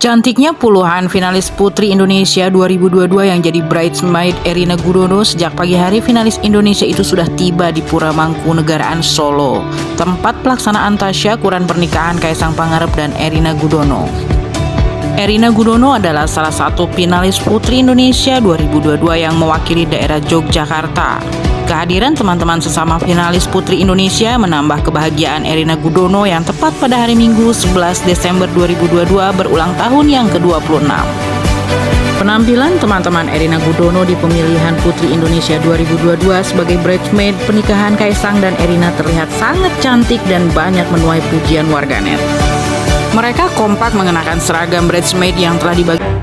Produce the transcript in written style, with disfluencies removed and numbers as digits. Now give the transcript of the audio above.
Cantiknya puluhan finalis Putri Indonesia 2022 yang jadi Bridesmaid Erina gudono sejak pagi hari. Finalis Indonesia itu sudah tiba di Pura Mangkunegaraan Solo, tempat pelaksanaan tasyakuran pernikahan Kaesang pangarep dan Erina gudono. Erina gudono adalah salah satu finalis Putri Indonesia 2022 yang mewakili daerah Yogyakarta. Kehadiran teman-teman sesama finalis Putri Indonesia menambah kebahagiaan Erina gudono yang tepat pada hari Minggu 11 Desember 2022 berulang tahun yang ke-26. Penampilan teman-teman Erina gudono di pemilihan Putri Indonesia 2022 sebagai bridesmaid pernikahan Kaesang dan Erina terlihat sangat cantik dan banyak menuai pujian warganet. Mereka kompak mengenakan seragam bridesmaid yang telah dibagi